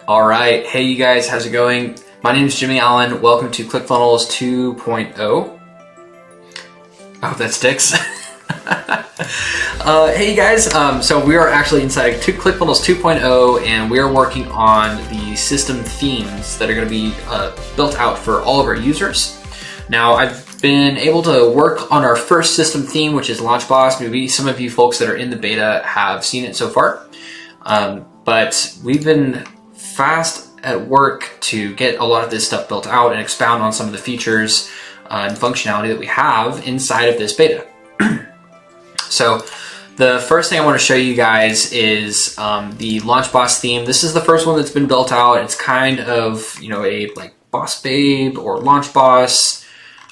All right, hey you guys, how's it going? My name is Jimmy Allen. Welcome to ClickFunnels 2.0. I hope that sticks. Hey you guys, so we are actually inside ClickFunnels 2.0 and we are working on the system themes that are going to be built out for all of our users. Now I've been able to work on our first system theme, which is LaunchBoss. Maybe some of you folks that are in the beta have seen it so far. But we've been fast at work to get a lot of this stuff built out and expound on some of the features and functionality that we have inside of this beta. So the first thing I want to show you guys is the LaunchBoss theme. This is the first one that's been built out. It's kind of, you know, a like Boss Babe or LaunchBoss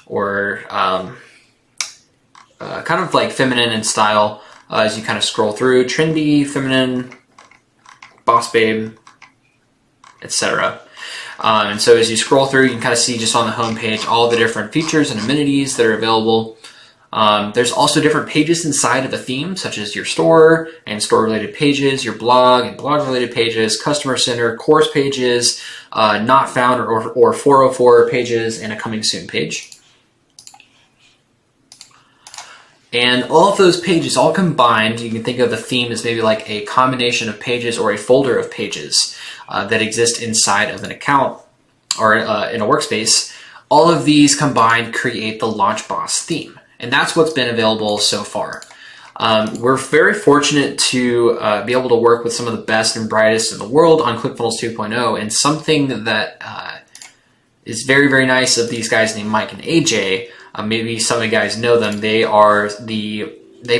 or kind of like feminine in style as you kind of scroll through. Trendy, feminine, Boss Babe, etc. And so as you scroll through, you can kind of see just on the home page all the different features and amenities that are available. There's also different pages inside of the theme, such as your store and store-related pages, your blog and blog-related pages, customer center, course pages, not found or 404 pages, and a coming soon page. And all of those pages all combined, you can think of the theme as maybe like a combination of pages or a folder of pages that exist inside of an account or in a workspace. All of these combined create the LaunchBoss theme. And that's what's been available so far. We're very fortunate to be able to work with some of the best and brightest in the world on ClickFunnels 2.0. And something that is very, very nice of these guys named Mike and AJ, maybe some of you guys know them, they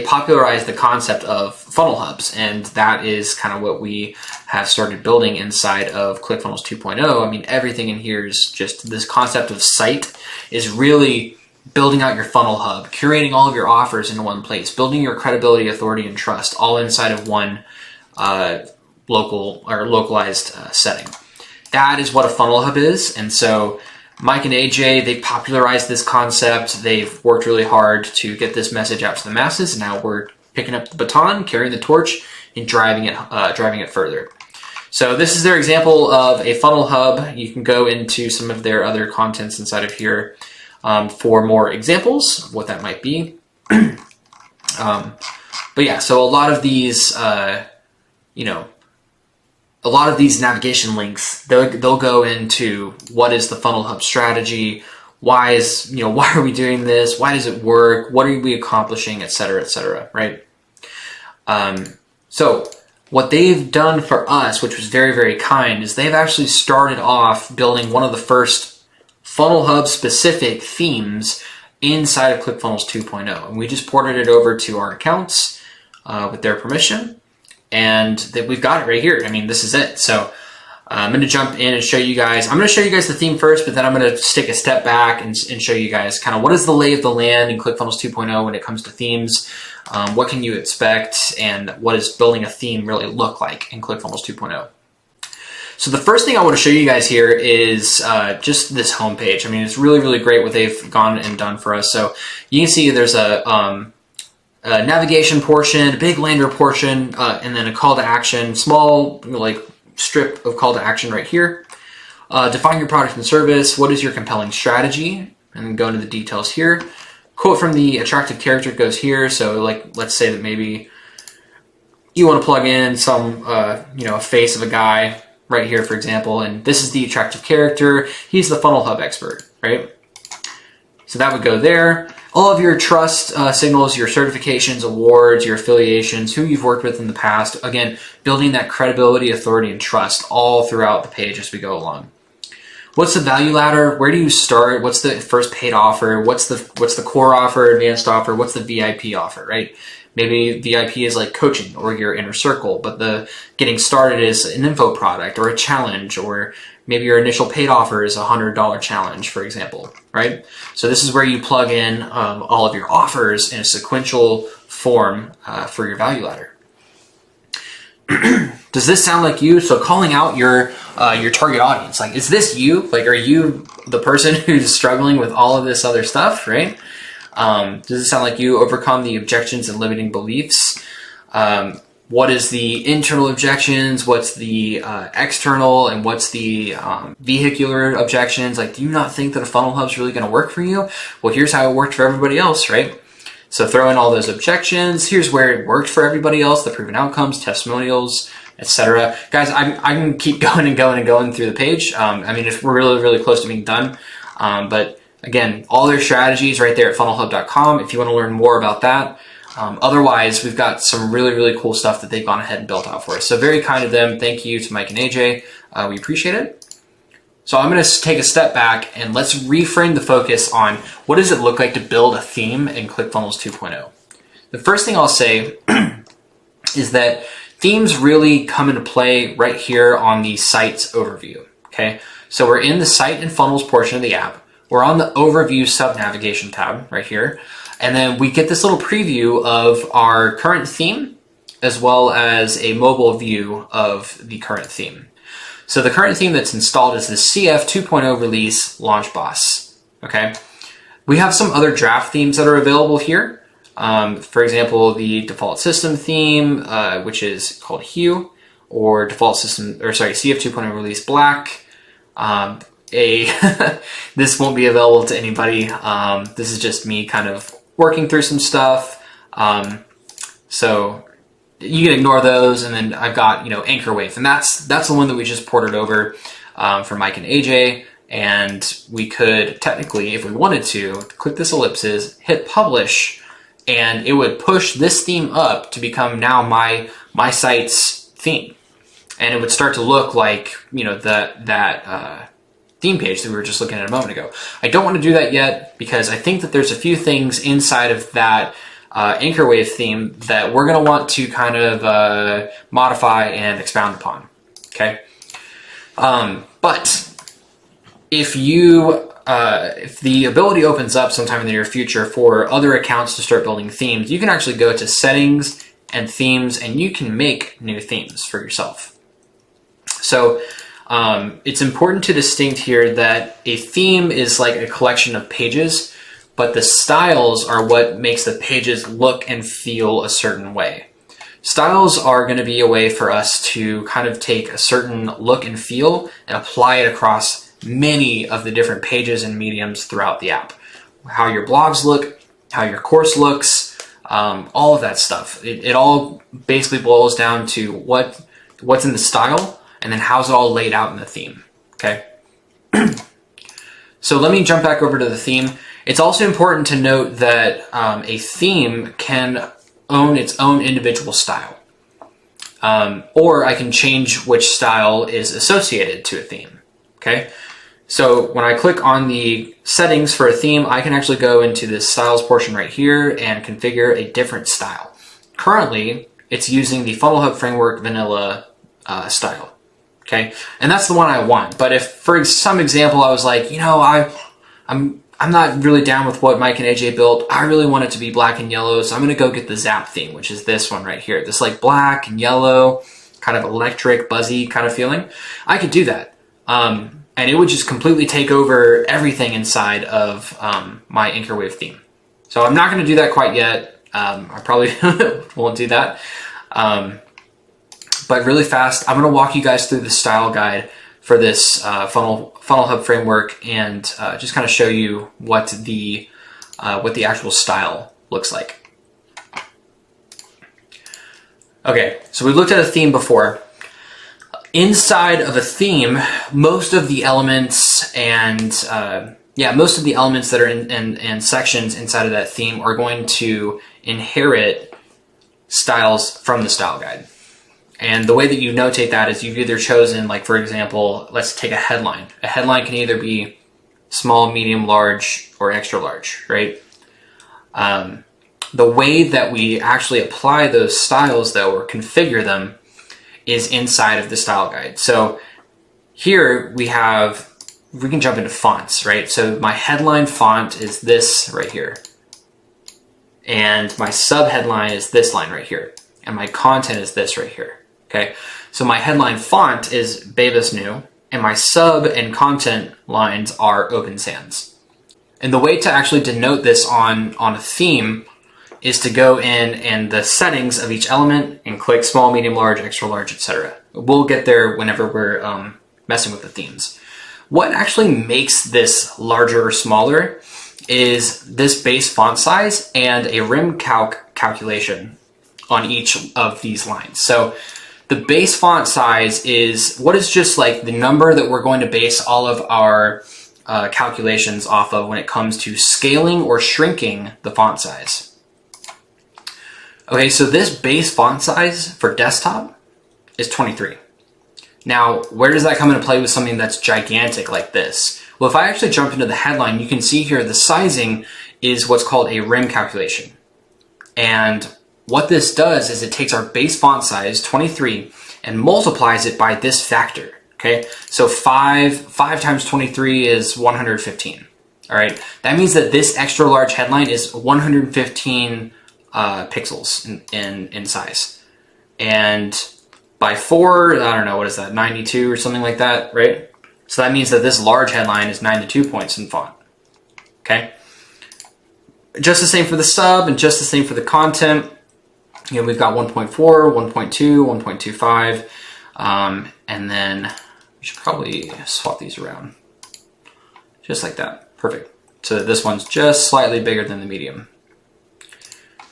popularized the concept of funnel hubs. And that is kind of what we have started building inside of ClickFunnels 2.0. I mean, everything in here is just this concept of site is really building out your funnel hub, curating all of your offers in one place, building your credibility, authority, and trust all inside of one local or localized setting. That is what a funnel hub is. And so Mike and AJ, they popularized this concept. They've worked really hard to get this message out to the masses. Now we're picking up the baton, carrying the torch, and driving it further. So this is their example of a funnel hub. You can go into some of their other contents inside of here for more examples of what that might be. But yeah, so a lot of these, a lot of these navigation links, they'll go into what is the funnel hub strategy, why are we doing this, why does it work, what are we accomplishing, etc., right? So what they've done for us, which was very, very kind, is they've actually started off building one of the first funnel hub specific themes inside of ClickFunnels 2.0. And we just ported it over to our accounts with their permission. And we've got it right here. I mean, this is it. So I'm going to jump in and show you guys. I'm going to show you guys the theme first, but then I'm going to take a step back and show you guys kind of what is the lay of the land in ClickFunnels 2.0 when it comes to themes. What can you expect, and what does building a theme really look like in ClickFunnels 2.0? So the first thing I want to show you guys here is just this homepage. I mean, it's really, really great what they've gone and done for us. So you can see there's a navigation portion, a big lander portion, and then a call to action, small like strip of call to action right here. Define your product and service. What is your compelling strategy? And then go into the details here. Quote from the attractive character goes here. So like, let's say that maybe you want to plug in some, a face of a guy right here, for example, and this is the attractive character. He's the funnel hub expert, right? So that would go there. All of your trust signals, your certifications, awards, your affiliations, who you've worked with in the past. Again, building that credibility, authority, and trust all throughout the page as we go along. What's the value ladder? Where do you start? What's the first paid offer? What's the core offer, advanced offer? What's the VIP offer, right? Maybe VIP is like coaching or your inner circle, but the getting started is an info product or a challenge, or maybe your initial paid offer is a $100 challenge, for example, right? So this is where you plug in all of your offers in a sequential form for your value ladder. Does this sound like you? So calling out your target audience, like, is this you? Like, are you the person who's struggling with all of this other stuff, right? Does it sound like you? Overcome the objections and limiting beliefs? what is the internal objections, what's the external, and what's the vehicular objections. Like, do you not think that a funnel hub is really going to work for you? Well, here's how it worked for everybody else, right? So throw in all those objections. Here's where it worked for everybody else, the proven outcomes, testimonials, etc. Guys, I can keep going and going and going through the page. I mean, if we're really, really close to being done. But again, all their strategies right there at funnelhub.com if you want to learn more about that. Otherwise, we've got some really, really cool stuff that they've gone ahead and built out for us. So very kind of them. Thank you to Mike and AJ. We appreciate it. So I'm going to take a step back and let's reframe the focus on what does it look like to build a theme in ClickFunnels 2.0. The first thing I'll say is that themes really come into play right here on the site's overview. Okay, so we're in the site and funnels portion of the app. We're on the overview sub-navigation tab right here. And then we get this little preview of our current theme as well as a mobile view of the current theme. So the current theme that's installed is the CF2.0 release Launch Boss. Okay, we have some other draft themes that are available here. For example, the default system theme, which is called Hue, or CF2.0 release Black. This won't be available to anybody. This is just me kind of working through some stuff. So you can ignore those, and then I've got, Anchor Wave, and that's the one that we just ported over for Mike and AJ. And we could technically, if we wanted to, click this ellipsis, hit publish, and it would push this theme up to become now my site's theme, and it would start to look like that theme page that we were just looking at a moment ago. I don't want to do that yet because I think that there's a few things inside of that Anchor Wave theme that we're going to want to kind of modify and expound upon. Okay, but if the ability opens up sometime in the near future for other accounts to start building themes, you can actually go to settings and themes, and you can make new themes for yourself. So it's important to distinct here that a theme is like a collection of pages, but the styles are what makes the pages look and feel a certain way. Styles are going to be a way for us to kind of take a certain look and feel and apply it across many of the different pages and mediums throughout the app. How your blogs look, how your course looks, all of that stuff. It all basically boils down to what's in the style, and then how's it all laid out in the theme. Okay. So let me jump back over to the theme. It's also important to note that a theme can own its own individual style. Or I can change which style is associated to a theme. Okay. So when I click on the settings for a theme, I can actually go into this styles portion right here and configure a different style. Currently, it's using the Funnel Hub Framework vanilla style. Okay, and that's the one I want. But if, for some example, I was like, I'm not really down with what Mike and AJ built. I really want it to be black and yellow, so I'm going to go get the Zap theme, which is this one right here. This like black and yellow, kind of electric, buzzy kind of feeling. I could do that, and it would just completely take over everything inside of my Anchor Wave theme. So I'm not going to do that quite yet. I probably won't do that. But really fast, I'm going to walk you guys through the style guide for this Funnel Hub framework, and just kind of show you what the actual style looks like. Okay, so we looked at a theme before. Inside of a theme, most of the elements and most of the elements that are in sections inside of that theme are going to inherit styles from the style guide. And the way that you notate that is you've either chosen, like, for example, let's take a headline. A headline can either be small, medium, large, or extra large, right? The way that we actually apply those styles, though, or configure them, is inside of the style guide. So here we can jump into fonts, right? So my headline font is this right here. And my sub headline is this line right here. And my content is this right here. Okay, so my headline font is Bavis New, and my sub and content lines are Open Sans. And the way to actually denote this on a theme is to go in and the settings of each element and click small, medium, large, extra large, etc. We'll get there whenever we're messing with the themes. What actually makes this larger or smaller is this base font size and a rim calculation on each of these lines. So the base font size is what is just like the number that we're going to base all of our calculations off of when it comes to scaling or shrinking the font size. Okay, so this base font size for desktop is 23. Now, where does that come into play with something that's gigantic like this? Well, if I actually jump into the headline, you can see here the sizing is what's called a rim calculation. And what this does is it takes our base font size, 23, and multiplies it by this factor, okay? So 5 times 23 is 115, all right? That means that this extra large headline is 115 pixels in size. And by 4, I don't know, what is that, 92 or something like that, right? So that means that this large headline is 92 points in font, okay? Just the same for the sub and just the same for the content. You know, we've got 1.4, 1.2, 1.25, and then we should probably swap these around. Just like that, perfect. So this one's just slightly bigger than the medium.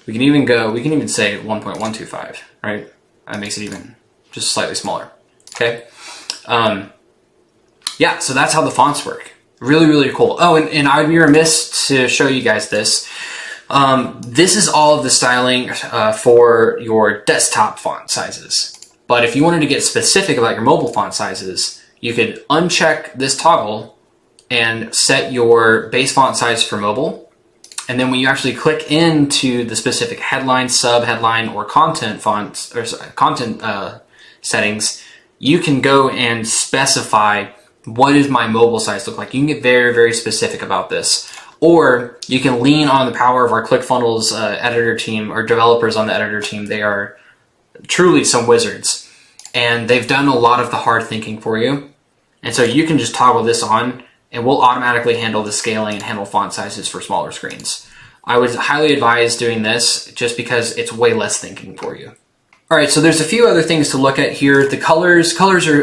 We can even say 1.125, right? That makes it even just slightly smaller, okay? Yeah, so that's how the fonts work. Really, really cool. Oh, and I'd be remiss to show you guys this. This is all of the styling for your desktop font sizes. But if you wanted to get specific about your mobile font sizes, you could uncheck this toggle and set your base font size for mobile. And then when you actually click into the specific headline, sub-headline, or content fonts or content settings, you can go and specify what does my mobile size look like. You can get very, very specific about this. Or you can lean on the power of our ClickFunnels editor team or developers on the editor team. They are truly some wizards. And they've done a lot of the hard thinking for you. And so you can just toggle this on and we'll automatically handle the scaling and handle font sizes for smaller screens. I would highly advise doing this just because it's way less thinking for you. All right, so there's a few other things to look at here. The colors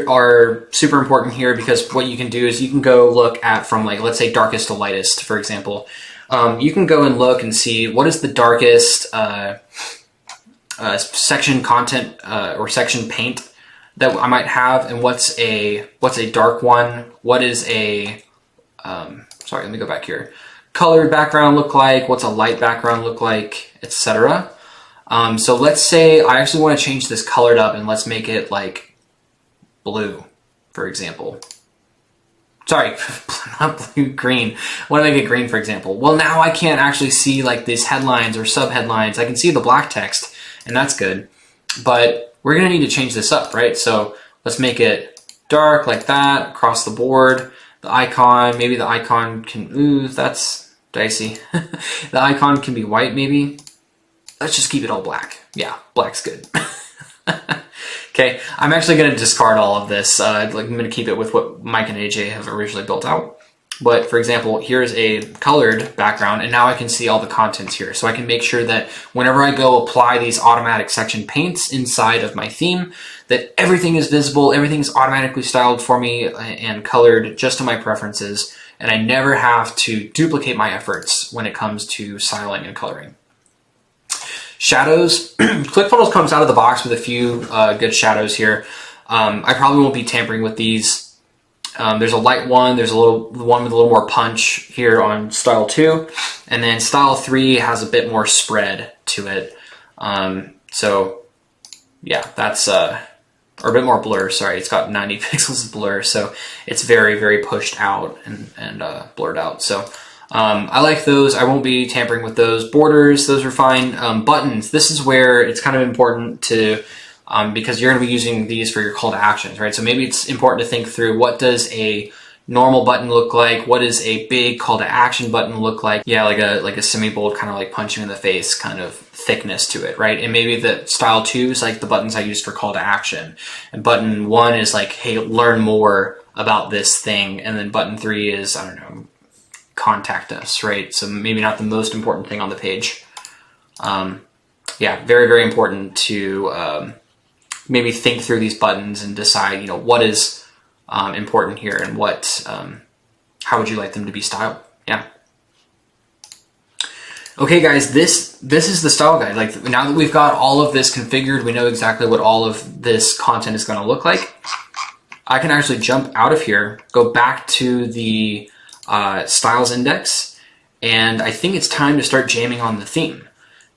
are super important here because what you can do is you can go look at from, like, let's say darkest to lightest, for example. You can go and look and see what is the darkest section content or section paint that I might have, and what's a dark one. What is a sorry, let me go back here. Colored background look like? What's a light background look like, etc. So let's say I actually want to change this colored up and let's make it like blue, for example. Sorry, not blue, green. I want to make it green, for example. Well, now I can't actually see like these headlines or sub-headlines. I can see the black text, and that's good. But we're going to need to change this up, right? So let's make it dark like that across the board. The icon, maybe the icon can, ooh, that's dicey. The icon can be white, maybe. Let's just keep it all black. Yeah, black's good. Okay, I'm actually going to discard all of this. I'm going to keep it with what Mike and AJ have originally built out. But for example, here's a colored background, and now I can see all the contents here. So I can make sure that whenever I go apply these automatic section paints inside of my theme, that everything is visible, everything's automatically styled for me and colored just to my preferences, and I never have to duplicate my efforts when it comes to styling and coloring. Shadows. ClickFunnels comes out of the box with a few good shadows here. I probably won't be tampering with these. There's a light one, there's a little one with a little more punch here on style 2, and then style 3 has a bit more spread to it. So yeah, that's or a bit more blur, sorry, it's got 90 pixels of blur, so it's very, very pushed out and blurred out. So I like those. I won't be tampering with those. Borders, those are fine. Buttons, this is where it's kind of important to because you're going to be using these for your call to actions, right? So maybe it's important to think through, what does a normal button look like? What does a big call to action button look like? Yeah, like a semi-bold, kind of like punch you in the face kind of thickness to it, right? And maybe the style 2 is like the buttons I use for call to action. And button 1 is like, hey, learn more about this thing. And then button 3 is, I don't know, contact us, right? So maybe not the most important thing on the page. Yeah, very, very important to maybe think through these buttons and decide, you know, what is important here and what, how would you like them to be styled? Yeah. Okay, guys, this is the style guide. Like, now that we've got all of this configured, we know exactly what all of this content is going to look like. I can actually jump out of here, go back to the styles index, and I think it's time to start jamming on the theme.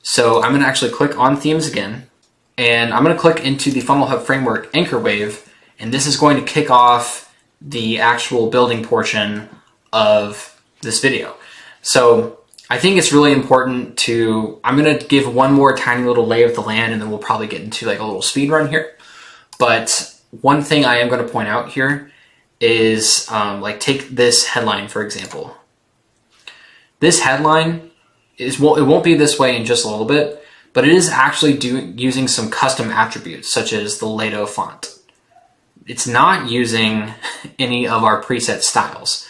So I'm going to actually click on themes again, and I'm going to click into the Funnel Hub Framework anchor wave, and this is going to kick off the actual building portion of this video. So I think it's really important to, I'm going to give one more tiny little lay of the land, and then we'll probably get into like a little speed run here. But one thing I am going to point out here is like take this headline, for example. This headline it won't be this way in just a little bit, but it is actually using some custom attributes such as the Lato font. It's not using any of our preset styles.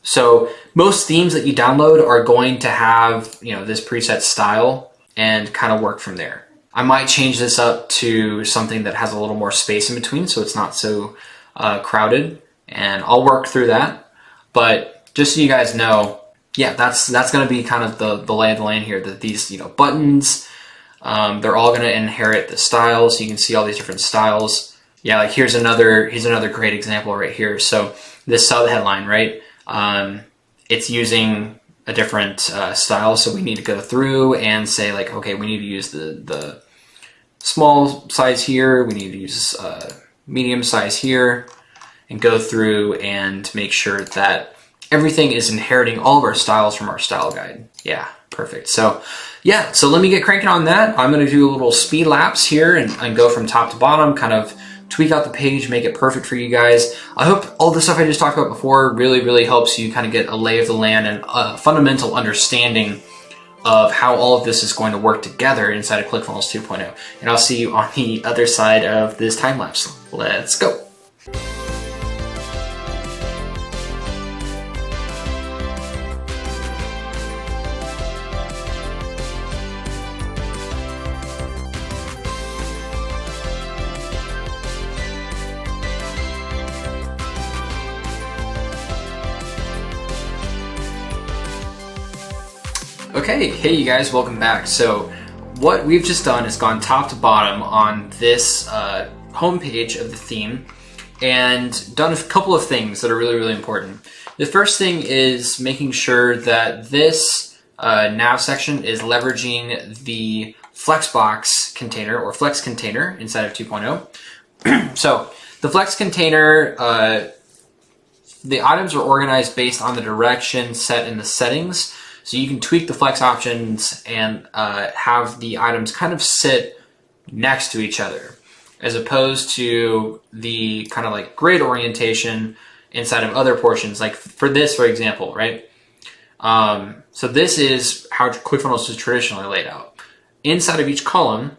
So most themes that you download are going to have, you know, this preset style and kind of work from there. I might change this up to something that has a little more space in between so it's not so crowded, and I'll work through that. But just so you guys know, yeah, that's going to be kind of the lay of the land here, that these, you know, buttons, they're all going to inherit the styles. You can see all these different styles. Yeah, like here's another great example right here. So this sub headline, right? It's using a different style, so we need to go through and say like, okay, we need to use the small size here, we need to use medium size here, and go through and make sure that everything is inheriting all of our styles from our style guide. Yeah, perfect. So yeah, so let me get cranking on that. I'm going to do a little speed lapse here and go from top to bottom, kind of tweak out the page, make it perfect for you guys. I hope all the stuff I just talked about before really, really helps you kind of get a lay of the land and a fundamental understanding of how all of this is going to work together inside of ClickFunnels 2.0. And I'll see you on the other side of this time lapse. Let's go. Okay, hey you guys, welcome back. So what we've just done is gone top to bottom on this homepage of the theme and done a couple of things that are really, really important. The first thing is making sure that this nav section is leveraging the Flexbox container or Flex container inside of 2.0. So the Flex container, the items are organized based on the direction set in the settings. So you can tweak the flex options and have the items kind of sit next to each other, as opposed to the kind of like grid orientation inside of other portions. Like for this, for example, right? So this is how ClickFunnels is traditionally laid out. Inside of each column,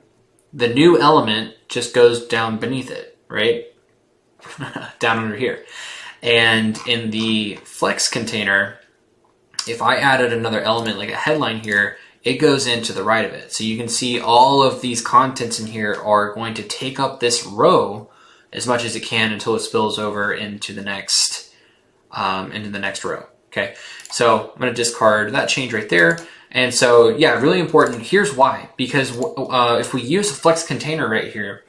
the new element just goes down beneath it, right? Down under here. And in the flex container, if I added another element like a headline here, it goes into the right of it. So you can see all of these contents in here are going to take up this row as much as it can until it spills over into the next row. Okay, so I'm going to discard that change right there. And so yeah, really important. Here's why: because if we use a flex container right here,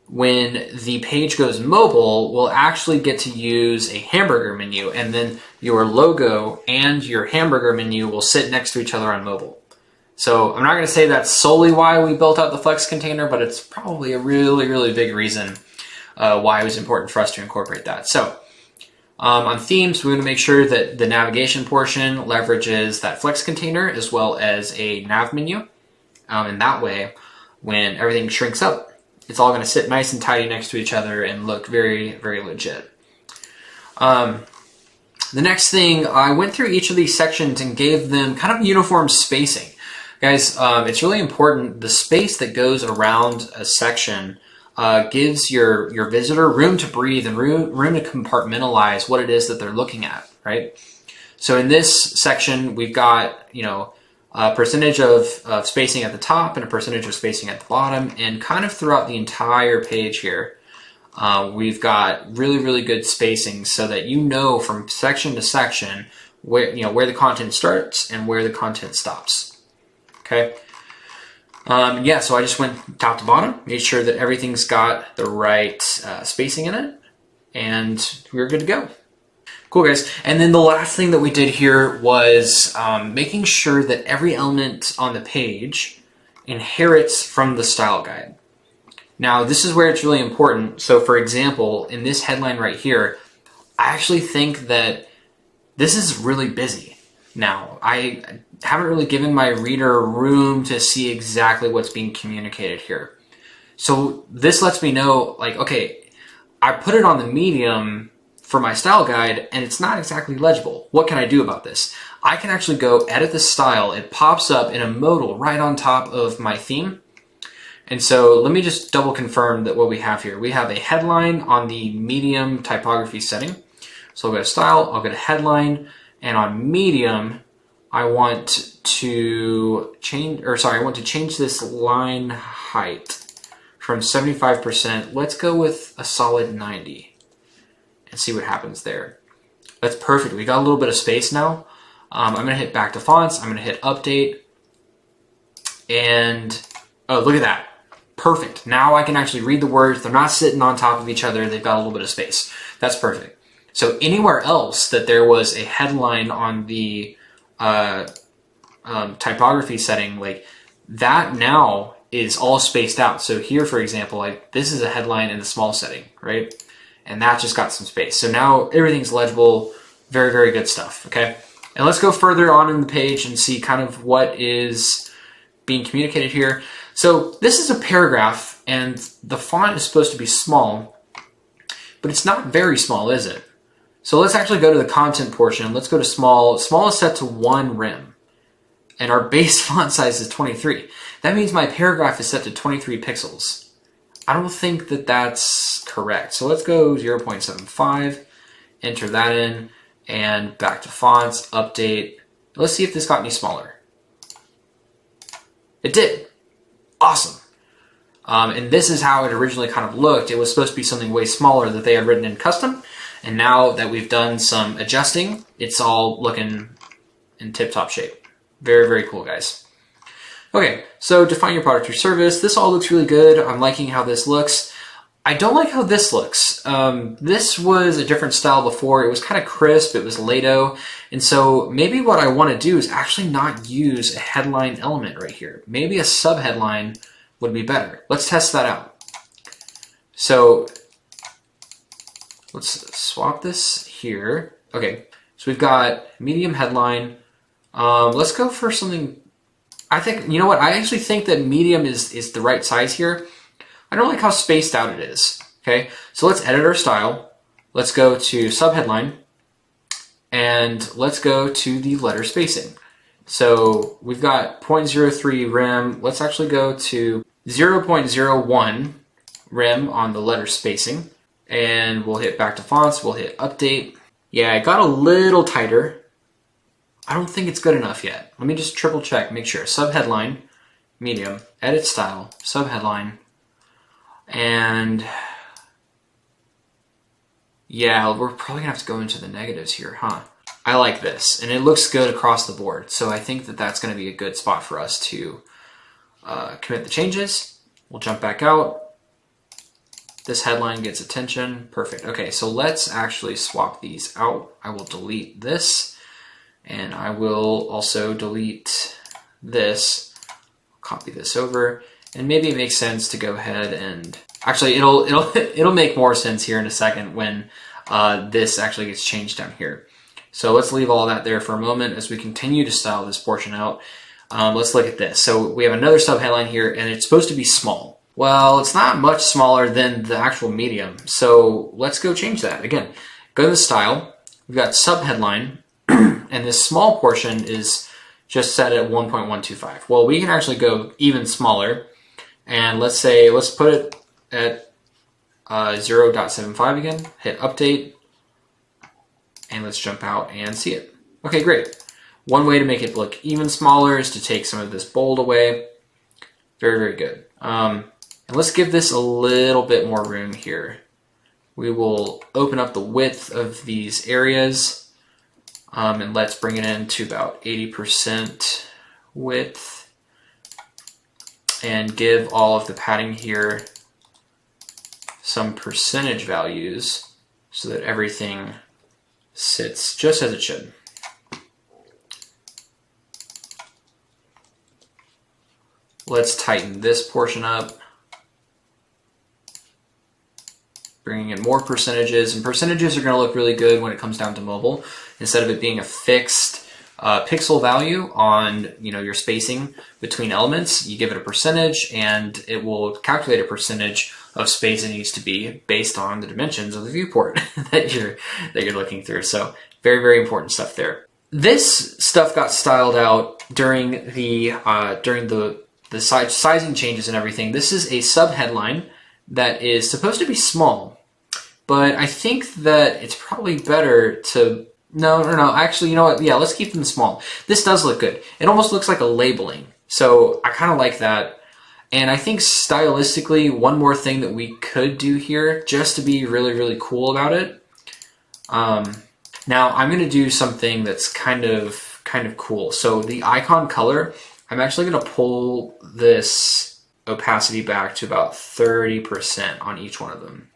when the page goes mobile, we'll actually get to use a hamburger menu, and then your logo and your hamburger menu will sit next to each other on mobile. So I'm not going to say that's solely why we built out the Flex container, but it's probably a really, really big reason why it was important for us to incorporate that. So on themes, we're going to make sure that the navigation portion leverages that Flex container as well as a nav menu. And that way, when everything shrinks up, it's all going to sit nice and tidy next to each other and look very, very legit. The next thing, I went through each of these sections and gave them kind of uniform spacing. Guys, it's really important. The space that goes around a section gives your visitor room to breathe and room to compartmentalize what it is that they're looking at, right? So in this section, we've got, a percentage of spacing at the top and a percentage of spacing at the bottom, and kind of throughout the entire page here. We've got really, really good spacing so that you know from section to section where the content starts and where the content stops. Okay. Yeah, so I just went top to bottom, made sure that everything's got the right spacing in it, and we're good to go. Cool, guys. And then the last thing that we did here was making sure that every element on the page inherits from the style guide. Now, this is where it's really important. So, for example, in this headline right here, I actually think that this is really busy. Now, I haven't really given my reader room to see exactly what's being communicated here. So this lets me know, like, okay, I put it on the medium for my style guide and it's not exactly legible. What can I do about this? I can actually go edit the style. It pops up in a modal right on top of my theme. And so let me just double confirm that what we have here. We have a headline on the medium typography setting. So I'll go to style, I'll go to headline, and on medium, I want to change this line height from 75%. Let's go with a solid 90 and see what happens there. That's perfect. We got a little bit of space now. I'm gonna hit back to fonts. I'm gonna hit update, and oh, look at that. Perfect. Now I can actually read the words. They're not sitting on top of each other. They've got a little bit of space. That's perfect. So anywhere else that there was a headline on the typography setting, like that now is all spaced out. So here, for example, like this is a headline in the small setting, right? And that just got some space. So now everything's legible. Very, very good stuff, okay? And let's go further on in the page and see kind of what is being communicated here. So this is a paragraph and the font is supposed to be small, but it's not very small, is it? So let's actually go to the content portion. Let's go to small. Small is set to 1 rem and our base font size is 23. That means my paragraph is set to 23 pixels. I don't think that that's correct. So let's go 0.75, enter that in, and back to fonts, update. Let's see if this got any smaller. It did. Awesome. And this is how it originally kind of looked. It was supposed to be something way smaller that they had written in custom. And now that we've done some adjusting, it's all looking in tip-top shape. Very, very cool, guys. Okay, so define your product or service. This all looks really good. I'm liking how this looks. I don't like how this looks. This was a different style before. It was kind of crisp. It was Lato. And so maybe what I want to do is actually not use a headline element right here. Maybe a sub-headline would be better. Let's test that out. So let's swap this here. Okay, so we've got medium headline. Let's go for something. I think, you know what? I actually think that medium is the right size here. I don't like how spaced out it is. Okay, so let's edit our style. Let's go to subheadline and let's go to the letter spacing. So we've got 0.03 rem. Let's actually go to 0.01 rem on the letter spacing, and we'll hit back to fonts. We'll hit update. Yeah, it got a little tighter. I don't think it's good enough yet. Let me just triple check, make sure. Subheadline, medium, edit style, subheadline, and yeah, we're probably gonna have to go into the negatives here, huh? I like this, and it looks good across the board. So I think that that's gonna be a good spot for us to commit the changes. We'll jump back out. This headline gets attention, perfect. Okay, so let's actually swap these out. I will delete this. And I will also delete this, copy this over, and maybe it makes sense to go ahead and actually it'll make more sense here in a second when this actually gets changed down here. So let's leave all that there for a moment as we continue to style this portion out. Let's look at this. So we have another subheadline here, and it's supposed to be small. Well, it's not much smaller than the actual medium. So let's go change that. Again, go to the style. We've got subheadline. And this small portion is just set at 1.125. Well, we can actually go even smaller. And let's put it at 0.75 again. Hit update. And let's jump out and see it. Okay, great. One way to make it look even smaller is to take some of this bold away. Very, very good. And let's give this a little bit more room here. We will open up the width of these areas, and let's bring it in to about 80% width, and give all of the padding here some percentage values so that everything sits just as it should. Let's tighten this portion up, bringing in more percentages, and percentages are going to look really good when it comes down to mobile. Instead of it being a fixed pixel value on your spacing between elements, you give it a percentage, and it will calculate a percentage of space it needs to be based on the dimensions of the viewport that you're looking through. So very, very important stuff there. This stuff got styled out during the sizing changes and everything. This is a sub-headline that is supposed to be small, but I think that it's probably better to, no, actually, you know what? Yeah, let's keep them small. This does look good. It almost looks like a labeling. So I kind of like that. And I think stylistically, one more thing that we could do here, just to be really, really cool about it. Now I'm going to do something that's kind of cool. So the icon color, I'm actually going to pull this opacity back to about 30% on each one of them.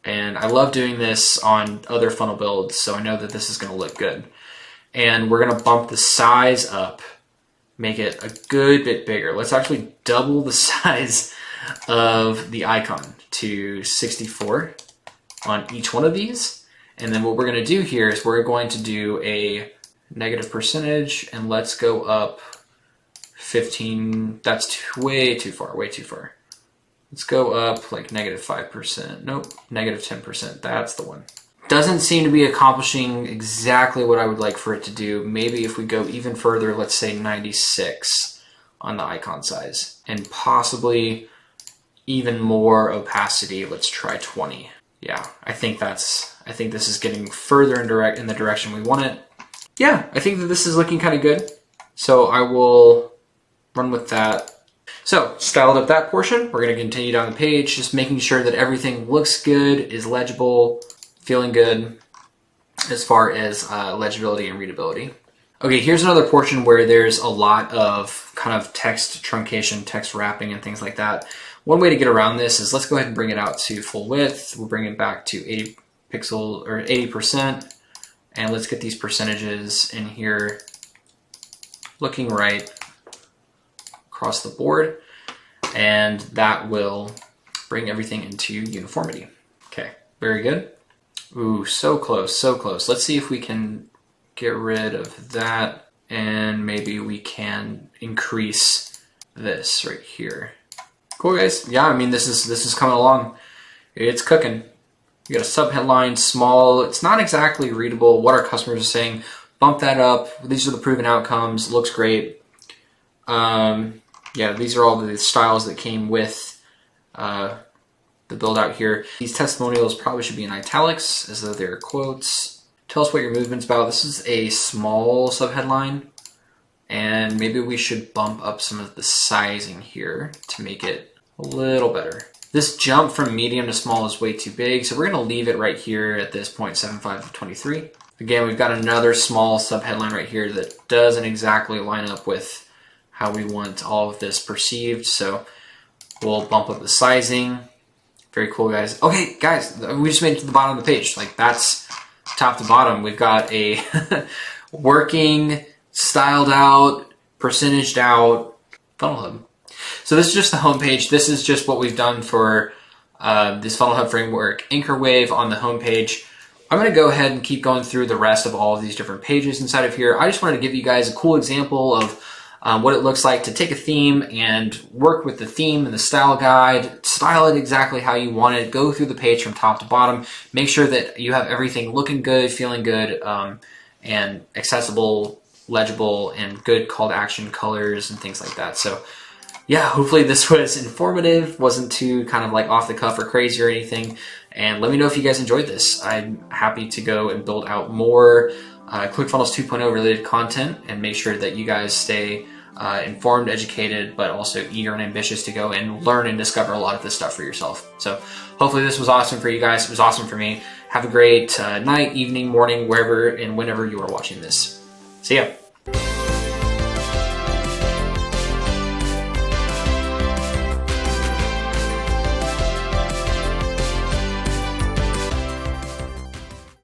And I love doing this on other funnel builds, so I know that this is going to look good. And we're going to bump the size up, make it a good bit bigger. Let's actually double the size of the icon to 64 on each one of these. And then what we're going to do here is we're going to do a negative percentage, and let's go up 15. That's way too far. Let's go up like negative 5%. Nope, negative 10%. That's the one. Doesn't seem to be accomplishing exactly what I would like for it to do. Maybe if we go even further, let's say 96 on the icon size, and possibly even more opacity. Let's try 20. Yeah, I think this is getting further in the direction we want it. Yeah, I think that this is looking kind of good. So I will run with that. So styled up that portion. We're going to continue down the page, just making sure that everything looks good, is legible, feeling good as far as legibility and readability. Okay, here's another portion where there's a lot of kind of text truncation, text wrapping, and things like that. One way to get around this is let's go ahead and bring it out to full width. We'll bring it back to 80 pixel or 80%. And let's get these percentages in here looking right across the board. And that will bring everything into uniformity. Okay, very good. Ooh, so close, so close. Let's see if we can get rid of that, and maybe we can increase this right here. Cool, guys. Yeah, I mean, this is coming along. It's cooking. You got a sub-headline, small. It's not exactly readable. What our customers are saying, bump that up. These are the proven outcomes. Looks great. Yeah, these are all the styles that came with the build out here. These testimonials probably should be in italics as though they're quotes. Tell us what your movement's about. This is a small sub-headline, and maybe we should bump up some of the sizing here to make it a little better. This jump from medium to small is way too big, so we're going to leave it right here at this 0.75 to 23. Again, we've got another small sub-headline right here that doesn't exactly line up with how we want all of this perceived, so we'll bump up the sizing. Very cool, guys. Okay, guys, we just made it to the bottom of the page. Like, that's top to bottom. We've got a working, styled out, percentaged out funnel hub. So this is just the homepage. This is just what we've done for this funnel hub framework anchor wave on the homepage. I'm going to go ahead and keep going through the rest of all of these different pages inside of here. I just wanted to give you guys a cool example of what it looks like to take a theme and work with the theme and the style guide, style it exactly how you want it, go through the page from top to bottom, make sure that you have everything looking good, feeling good, and accessible, legible, and good call to action colors and things like that. So yeah, hopefully this was informative, wasn't too kind of like off the cuff or crazy or anything. And let me know if you guys enjoyed this. I'm happy to go and build out more ClickFunnels 2.0 related content, and make sure that you guys stay informed, educated, but also eager and ambitious to go and learn and discover a lot of this stuff for yourself. So hopefully this was awesome for you guys. It was awesome for me. Have a great night, evening, morning, wherever and whenever you are watching this. See ya.